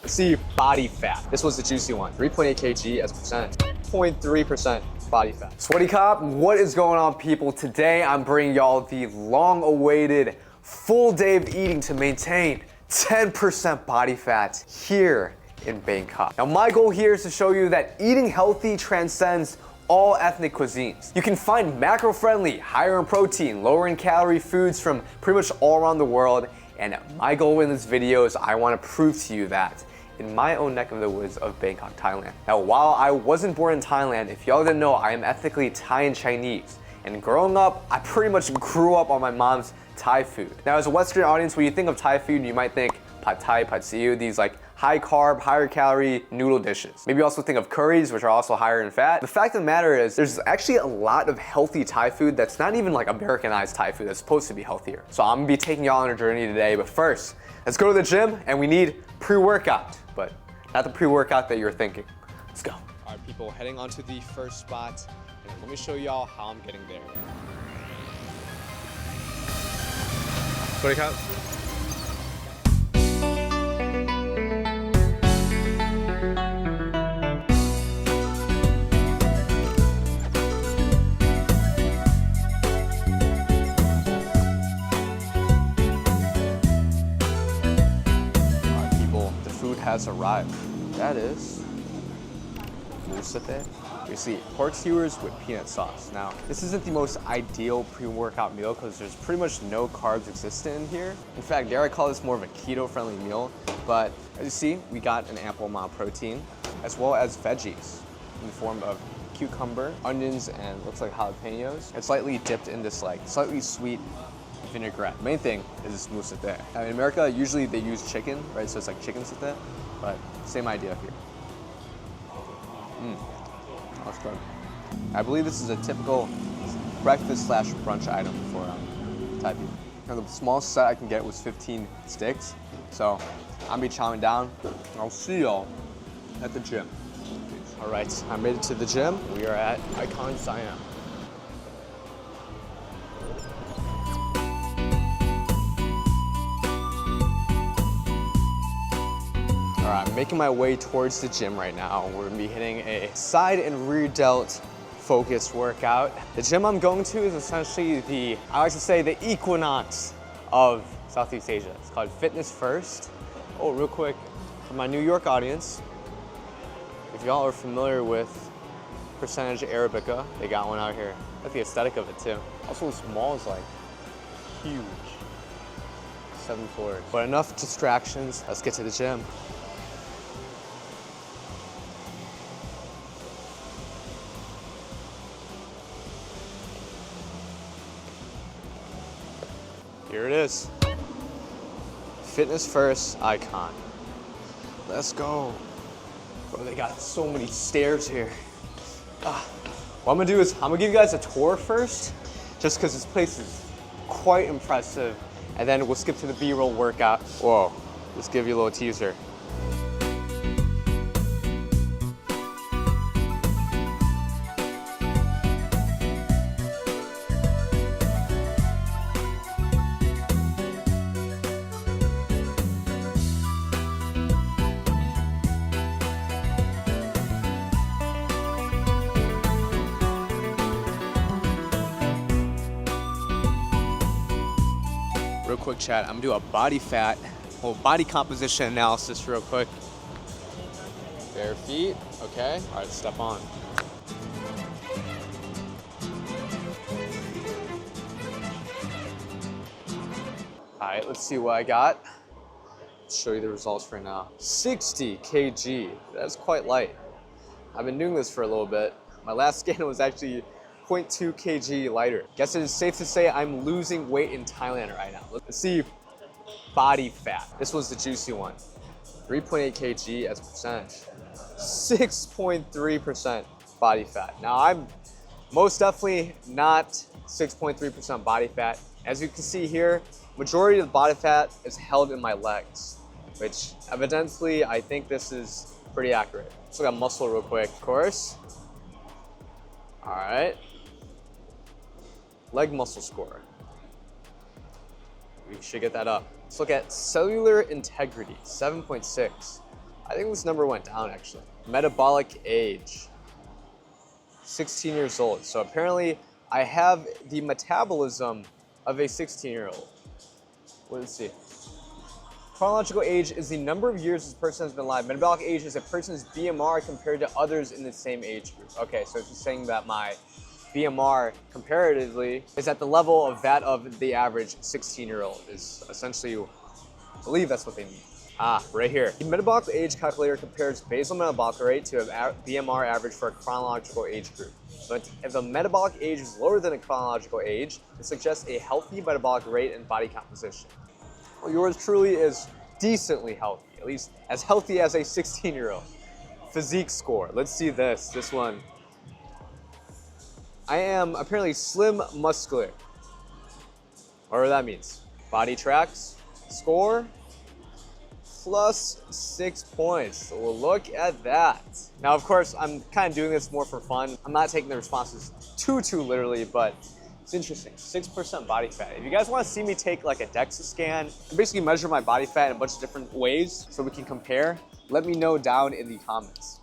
Let's see body fat. This was the juicy one. 3.8 kg as a percentage. 0.3% body fat. Sweaty Cop, what is going on, people? Today I'm bringing y'all the long-awaited full day of eating to maintain 10% body fat here in Bangkok. Now my goal here is to show you that eating healthy transcends all ethnic cuisines. You can find macro-friendly, higher in protein, lower in calorie foods from pretty much all around the world. And my goal in this video is I want to prove to you that in my own neck of the woods of Bangkok, Thailand. Now, while I wasn't born in Thailand, if y'all didn't know, I am ethnically Thai and Chinese. And growing up, I pretty much grew up on my mom's Thai food. Now, as a Western audience, when you think of Thai food, you might think pad Thai, pad see ew, these like high carb, higher calorie noodle dishes. Maybe also think of curries, which are also higher in fat. The fact of the matter is, there's actually a lot of healthy Thai food that's not even like Americanized Thai food that's supposed to be healthier. So I'm gonna be taking y'all on a journey today, but first, let's go to the gym and we need pre-workout, but not the pre-workout that you're thinking. Let's go. All right, people, heading on to the first spot, and let me show y'all how I'm getting there. Wake up. Has arrived. That is musate. We see pork skewers with peanut sauce. Now, this isn't the most ideal pre-workout meal because there's pretty much no carbs existent in here. In fact, dare I call this more of a keto-friendly meal, but as you see, we got an ample amount of protein as well as veggies in the form of cucumber, onions, and looks like jalapenos. It's slightly dipped in this like slightly sweet vinaigrette. The main thing is this mousse satay. Now in America, usually they use chicken, right? So it's like chicken satay, but same idea here. That's good. I believe this is a typical breakfast / brunch item for Thai people. Now the smallest set I can get was 15 sticks. So I'm gonna be chowing down. I'll see y'all at the gym. All right, I made it to the gym. We are at Icon Siam. All right, I'm making my way towards the gym right now. We're gonna be hitting a side and rear delt focused workout. The gym I'm going to is essentially I like to say the Equinox of Southeast Asia. It's called Fitness First. Oh, real quick, for my New York audience, if y'all are familiar with Percentage Arabica, they got one out here. I like the aesthetic of it too. Also, this mall is like huge. 7 floors. But enough distractions, let's get to the gym. Here it is. Fitness First Icon. Let's go. Bro, they got so many stairs here. What I'm gonna do is I'm gonna give you guys a tour first, just because this place is quite impressive, and then we'll skip to the B-roll workout. Whoa, let's give you a little teaser. Real quick chat, I'm gonna do a body fat, body composition analysis real quick. Bare feet, okay. All right, step on. All right, let's see what I got. Let's show you the results right now. 60 kg, that's quite light. I've been doing this for a little bit. My last scan was actually 0.2 kg lighter. Guess it is safe to say I'm losing weight in Thailand right now. Let's see body fat. This was the juicy one. 3.8 kg as a percentage. 6.3% body fat. Now I'm most definitely not 6.3% body fat. As you can see here, majority of the body fat is held in my legs, which evidently I think this is pretty accurate. Let's look at muscle real quick, of course. All right. Leg muscle score. We should get that up. Let's look at cellular integrity, 7.6. I think this number went down actually. Metabolic age, 16 years old. So apparently I have the metabolism of a 16-year-old. Let's see. Chronological age is the number of years this person has been alive. Metabolic age is a person's BMR compared to others in the same age group. Okay, so it's just saying that my BMR comparatively is at the level of that of the average 16-year-old is essentially, I believe that's what they mean. Ah, right here. The metabolic age calculator compares basal metabolic rate to a BMR average for a chronological age group. But if the metabolic age is lower than a chronological age, it suggests a healthy metabolic rate and body composition. Well, yours truly is decently healthy, at least as healthy as a 16-year-old. Physique score. Let's see this. This one. I am apparently slim, muscular. Whatever that means. Body tracks. Score. Plus 6 points. So we'll look at that. Now, of course, I'm kind of doing this more for fun. I'm not taking the responses too literally, but it's interesting. 6% body fat. If you guys want to see me take like a DEXA scan and basically measure my body fat in a bunch of different ways so we can compare, let me know down in the comments.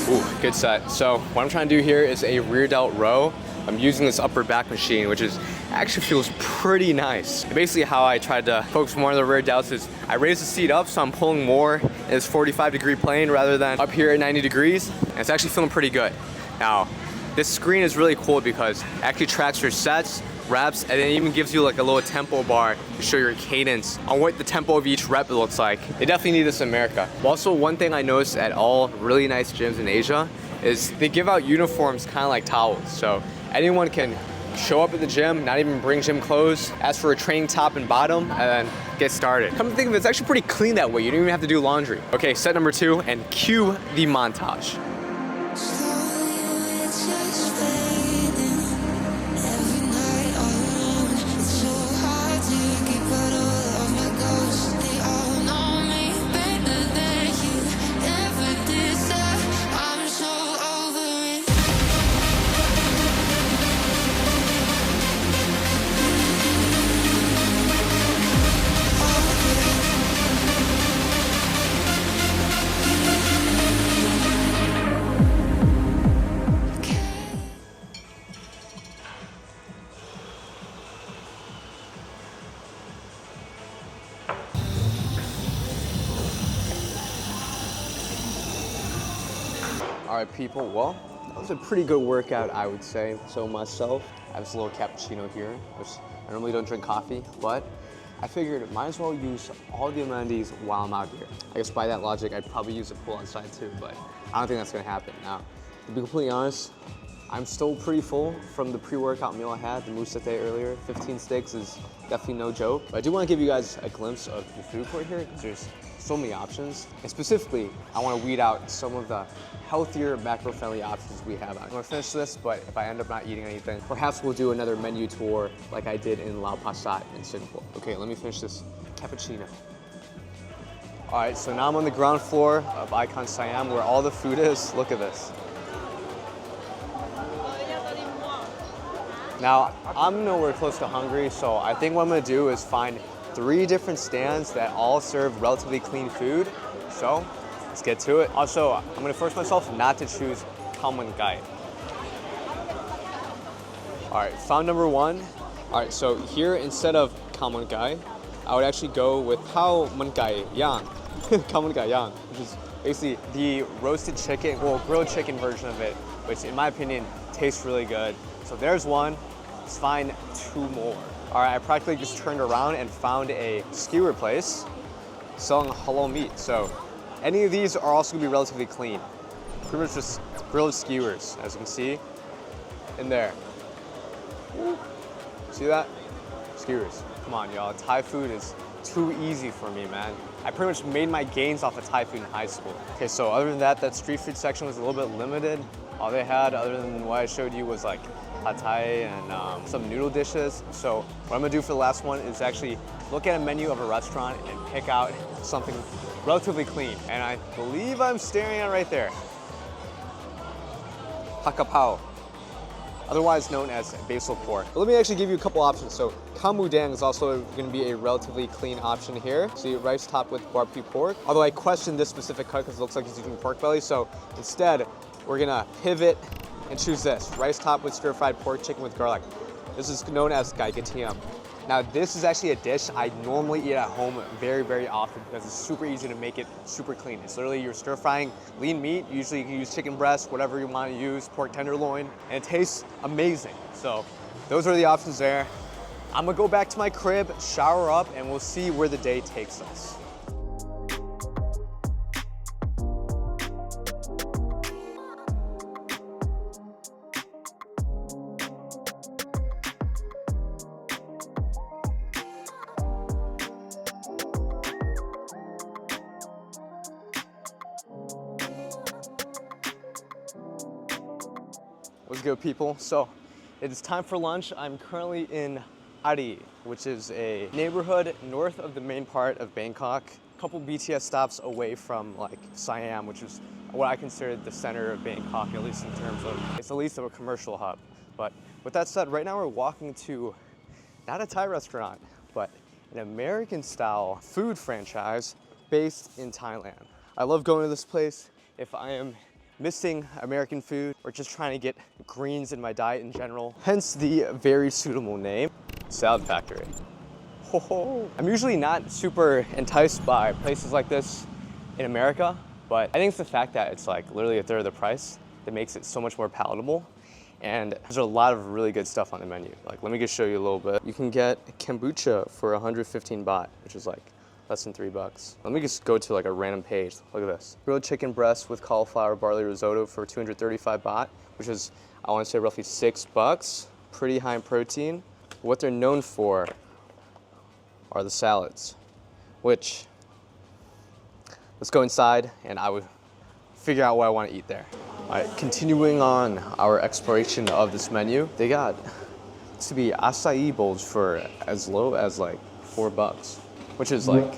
Ooh, good set. So what I'm trying to do here is a rear delt row. I'm using this upper back machine, which is actually feels pretty nice. And basically how I tried to focus more on the rear delts is I raise the seat up so I'm pulling more in this 45-degree plane rather than up here at 90 degrees. And it's actually feeling pretty good. Now, this screen is really cool because it actually tracks your sets, reps, and it even gives you like a little tempo bar to show your cadence on what the tempo of each rep looks like. They definitely need this in America. Also, one thing I noticed at all really nice gyms in Asia is they give out uniforms kind of like towels. So anyone can show up at the gym, not even bring gym clothes, ask for a training top and bottom, and then get started. Come to think of it, it's actually pretty clean that way. You don't even have to do laundry. Okay, set number 2, and cue the montage. All right, people, well, that was a pretty good workout, I would say. So myself, I have this little cappuccino here, which I normally don't drink coffee, but I figured might as well use all the amenities while I'm out here. I guess by that logic, I'd probably use a pool outside too, but I don't think that's gonna happen. Now, to be completely honest, I'm still pretty full from the pre-workout meal I had, the mousse satay earlier. 15 steaks is definitely no joke. But I do want to give you guys a glimpse of the food court here because there's so many options. And specifically, I want to weed out some of the healthier, macro-friendly options we have. I'm gonna finish this, but if I end up not eating anything, perhaps we'll do another menu tour like I did in Lau Pa Sat in Singapore. Okay, let me finish this cappuccino. All right, so now I'm on the ground floor of Icon Siam where all the food is. Look at this. Now, I'm nowhere close to hungry, so I think what I'm gonna do is find 3 different stands that all serve relatively clean food. So, let's get to it. Also, I'm gonna force myself not to choose khao man gai. All right, found number 1. All right, so here instead of khao man gai, I would actually go with khao man gai yang. Khao man gai yang, which is basically the roasted chicken, well, grilled chicken version of it, which in my opinion tastes really good. So there's one, let's find 2 more. All right, I practically just turned around and found a skewer place selling halal meat. So any of these are also gonna be relatively clean. Pretty much just grilled skewers, as you can see in there. See that? Skewers. Come on, y'all. Thai food is too easy for me, man. I pretty much made my gains off of Thai food in high school. Okay, so other than that, that street food section was a little bit limited. All they had, other than what I showed you, was like pad thai and some noodle dishes. So what I'm gonna do for the last one is actually look at a menu of a restaurant and pick out something relatively clean. And I believe I'm staring at it right there. Hakapao. otherwise known as basil pork. But let me actually give you a couple options. So kamudang is also going to be a relatively clean option here. So you rice topped with barbecue pork. Although I question this specific cut because it looks like he's using pork belly. So instead, we're gonna pivot and choose this. Rice topped with stir-fried pork chicken with garlic. This is known as gaigatiam. Now this is actually a dish I normally eat at home very, very often because it's super easy to make it super clean. It's literally you're stir frying lean meat. Usually you can use chicken breast, whatever you want to use, pork tenderloin, and it tastes amazing. So those are the options there. I'm gonna go back to my crib, shower up, and we'll see where the day takes us. What's good, people? So it is time for lunch. I'm currently in Ari, which is a neighborhood north of the main part of Bangkok, a couple BTS stops away from like Siam, which is what I consider the center of Bangkok, at least in terms of, it's at least of a commercial hub. But with that said, right now we're walking to not a Thai restaurant, but an American style food franchise based in Thailand. I love going to this place if I am missing American food or just trying to get greens in my diet in general. Hence the very suitable name, Salad Factory. Ho ho. I'm usually not super enticed by places like this in America, but I think it's the fact that it's like literally a third of the price that makes it so much more palatable. And there's a lot of really good stuff on the menu. Like, let me just show you a little bit. You can get kombucha for 115 baht, which is like less than $3. Let me just go to like a random page. Look at this. Grilled chicken breast with cauliflower barley risotto for 235 baht, which is, I want to say, roughly $6. Pretty high in protein. What they're known for are the salads, which, let's go inside and I would figure out what I want to eat there. All right, continuing on our exploration of this menu, they got to be acai bowls for as low as like $4. Which is like,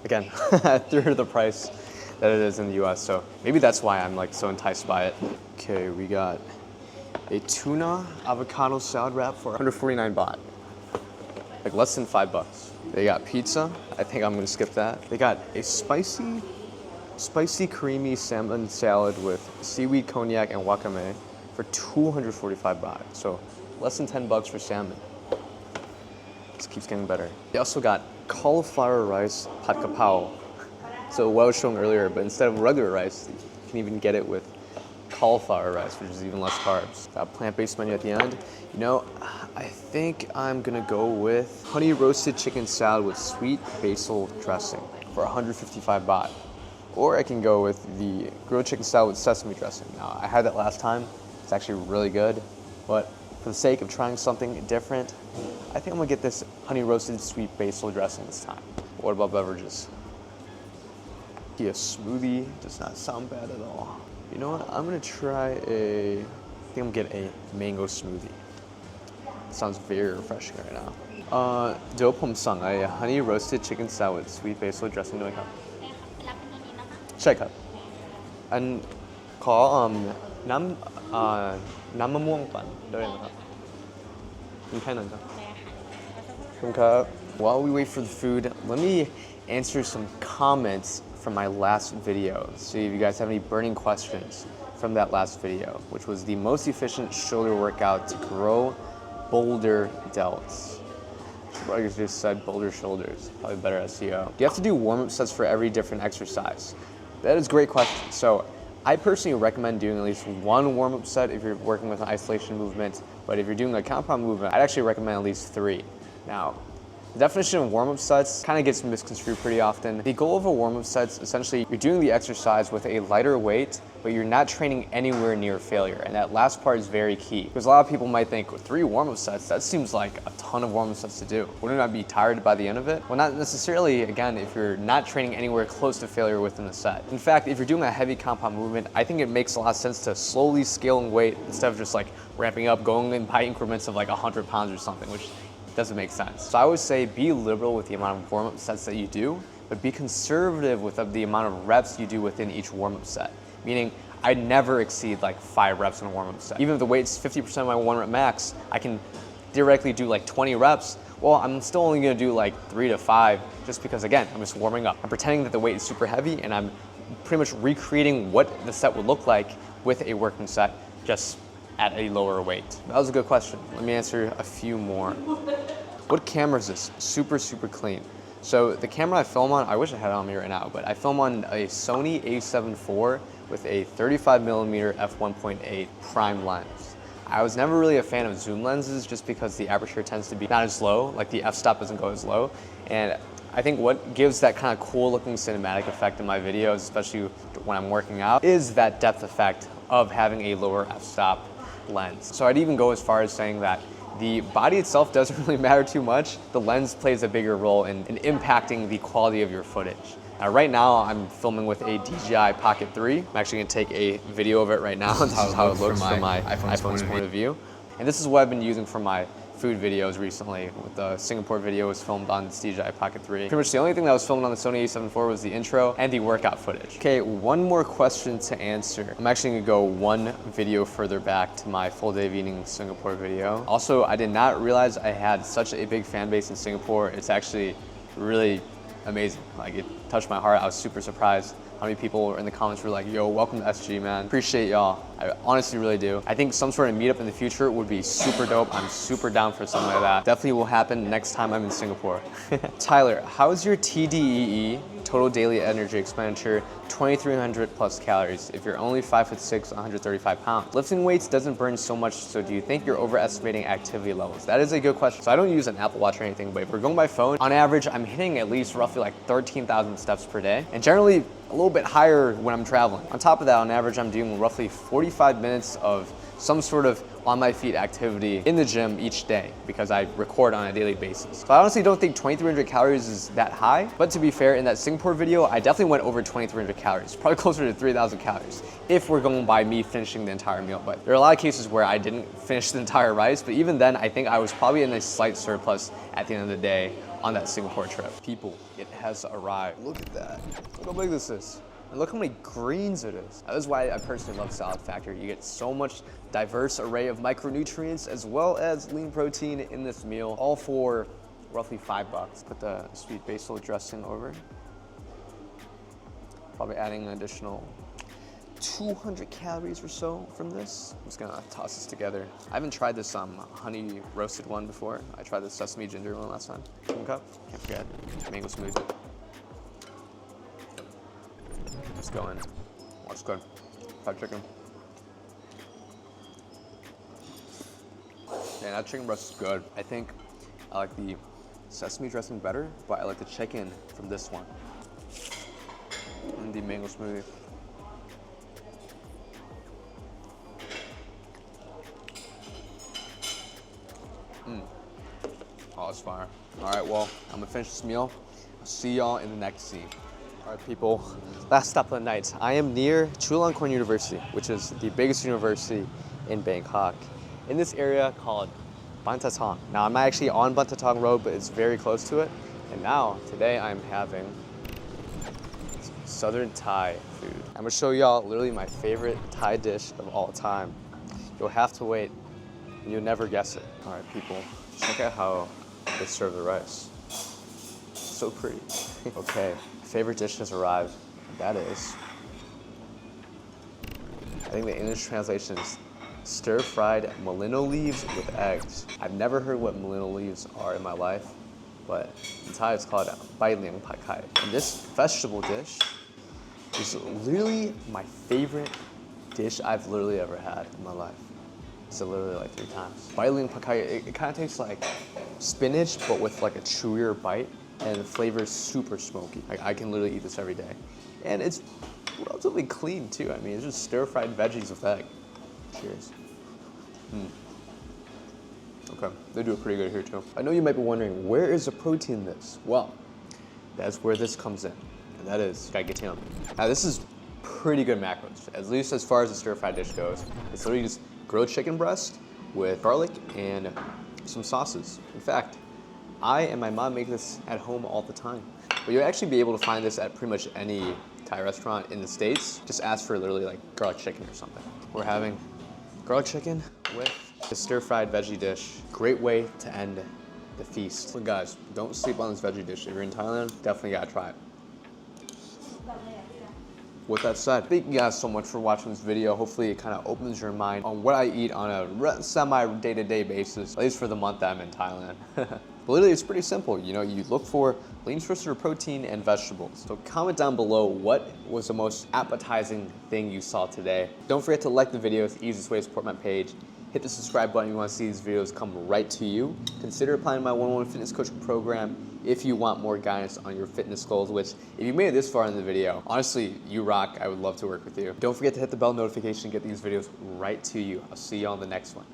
again, a third of the price that it is in the US. So maybe that's why I'm like so enticed by it. Okay, we got a tuna avocado salad wrap for 149 baht. Like less than $5. They got pizza. I think I'm gonna skip that. They got a spicy creamy salmon salad with seaweed cognac and wakame for 245 baht. So less than $10 for salmon. This keeps getting better. They also got cauliflower rice pat kapao. So what I was showing earlier, but instead of regular rice, you can even get it with cauliflower rice, which is even less carbs. Got a plant-based menu at the end. You know, I think I'm gonna go with honey roasted chicken salad with sweet basil dressing for 155 baht. Or I can go with the grilled chicken salad with sesame dressing. Now, I had that last time. It's actually really good, but for the sake of trying something different, I think I'm gonna get this honey roasted sweet basil dressing this time. What about beverages? Yeah, smoothie does not sound bad at all. You know what? I'm gonna try I think I'm gonna get a mango smoothie. It sounds very refreshing right now. Do pom sang a honey roasted chicken salad with sweet basil dressing ด้วยครับ ใช่ครับ อันขอน้ำมะม่วงปั่นด้วยนะครับ While we wait for the food, let me answer some comments from my last video. See if you guys have any burning questions from that last video, which was the most efficient shoulder workout to grow boulder delts. I just said boulder shoulders, probably better SEO. Do you have to do warm-up sets for every different exercise? That is a great question. So I personally recommend doing at least one warm-up set if you're working with an isolation movement, but if you're doing a compound movement, I'd actually recommend at least 3. Now, the definition of warm-up sets kind of gets misconstrued pretty often. The goal of a warm-up set is essentially you're doing the exercise with a lighter weight, but you're not training anywhere near failure. And that last part is very key because a lot of people might think, well, 3 warm-up sets, that seems like a ton of warm-up sets to do. Wouldn't I be tired by the end of it? Well, not necessarily, again, if you're not training anywhere close to failure within the set. In fact, if you're doing a heavy compound movement, I think it makes a lot of sense to slowly scale in weight instead of just like ramping up, going in by increments of like 100 pounds or something, which doesn't make sense. So I would say be liberal with the amount of warm-up sets that you do, but be conservative with the amount of reps you do within each warm-up set. Meaning, I never exceed like 5 reps in a warm-up set. Even if the weight's 50% of my 1 rep max, I can theoretically do like 20 reps. Well, I'm still only gonna do like 3 to 5 just because, again, I'm just warming up. I'm pretending that the weight is super heavy and I'm pretty much recreating what the set would look like with a working set, just at a lower weight. That was a good question. Let me answer a few more. What camera is this? Super, super clean. So the camera I film on, I wish I had it on me right now, but I film on a Sony a7 IV with a 35mm f1.8 prime lens. I was never really a fan of zoom lenses just because the aperture tends to be not as low, like the f-stop doesn't go as low. And I think what gives that kind of cool looking cinematic effect in my videos, especially when I'm working out, is that depth effect of having a lower f-stop lens. So I'd even go as far as saying that the body itself doesn't really matter too much. The lens plays a bigger role in impacting the quality of your footage. Right now, I'm filming with a DJI Pocket 3. I'm actually gonna take a video of it right now. This is how it looks from my iPhone's point of view. And this is what I've been using for my food videos recently. With the Singapore video was filmed on this DJI Pocket 3. Pretty much the only thing that was filmed on the Sony a7 IV was the intro and the workout footage. Okay, one more question to answer. I'm actually gonna go one video further back to my full day of eating Singapore video. Also, I did not realize I had such a big fan base in Singapore. It's actually really amazing. Like, it touched my heart. I was super surprised how many people in the comments were like, yo, welcome to SG, man. Appreciate y'all. I honestly really do. I think some sort of meetup in the future would be super dope. I'm super down for something like that. Definitely will happen next time I'm in Singapore. Tyler, how is your TDEE, total daily energy expenditure, 2,300 plus calories, if you're only 5'6", 135 pounds? Lifting weights doesn't burn so much, so do you think you're overestimating activity levels? That is a good question. So I don't use an Apple Watch or anything, but if we're going by phone, on average, I'm hitting at least roughly like 13,000 steps per day, and generally a little bit higher when I'm traveling. On top of that, on average, I'm doing roughly 45 minutes of some sort of on my feet activity in the gym each day because I record on a daily basis. So I honestly don't think 2,300 calories is that high, but to be fair, in that Singapore video, I definitely went over 2,300 calories, probably closer to 3,000 calories if we're going by me finishing the entire meal. But there are a lot of cases where I didn't finish the entire rice, but even then, I think I was probably in a slight surplus at the end of the day on that Singapore trip. People, it has arrived. Look at that. Look how big this is. And look how many greens it is. That is why I personally love Salad Factory. You get so much diverse array of micronutrients as well as lean protein in this meal, all for roughly $5. Put the sweet basil dressing over. Probably adding an additional 200 calories or so from this. I'm just gonna toss this together. I haven't tried this honey roasted one before. I tried the sesame ginger one last time. 1 cup, can't forget, mango smoothie. Let's go in. That's good. Fried chicken. Man, that chicken breast is good. I think I like the sesame dressing better, but I like the chicken from this one. And the mango smoothie. Oh, it's fire. All right, well, I'm gonna finish this meal. I'll see y'all in the next scene. All right, people, last stop of the night. I am near Chulalongkorn University, which is the biggest university in Bangkok, in this area called Bantatong. Now, I'm not actually on Bantatong Road, but it's very close to it. And now, today, I'm having Southern Thai food. I'm gonna show y'all literally my favorite Thai dish of all time. You'll have to wait, and you'll never guess it. All right, people, check out how they serve the rice. So pretty. Okay. Favorite dish has arrived. That is, I think the English translation is stir-fried mulino leaves with eggs. I've never heard what mulino leaves are in my life, but in Thai it's called bai liang pad kai. And this vegetable dish is literally my favorite dish I've literally ever had in my life. So literally like 3 times. Bai liang pad kai, it kind of tastes like spinach, but with like a chewier bite. And the flavor is super smoky. I can literally eat this every day. And it's relatively clean too. I mean, it's just stir-fried veggies with egg. Cheers. Okay, they do it pretty good here too. I know you might be wondering, where is the protein in this? Well, that's where this comes in. And that is gaigetino. Now this is pretty good macros, at least as far as the stir-fried dish goes. It's literally just grilled chicken breast with garlic and some sauces. In fact, I and my mom make this at home all the time. But you'll actually be able to find this at pretty much any Thai restaurant in the States, just ask for literally like garlic chicken or something. We're having garlic chicken with the stir-fried veggie dish. Great way to end the feast. So guys, don't sleep on this veggie dish. If you're in Thailand, definitely gotta try it. With that said, thank you guys so much for watching this video. Hopefully it kind of opens your mind on what I eat on a semi day-to-day basis, at least for the month that I'm in Thailand. But literally, it's pretty simple. You know, you look for lean sources of protein and vegetables. So comment down below what was the most appetizing thing you saw today. Don't forget to like the video. It's the easiest way to support my page. Hit the subscribe button if you want to see these videos come right to you. Consider applying my one-on-one fitness coaching program if you want more guidance on your fitness goals, which if you made it this far in the video, honestly, you rock. I would love to work with you. Don't forget to hit the bell notification to get these videos right to you. I'll see you on the next one.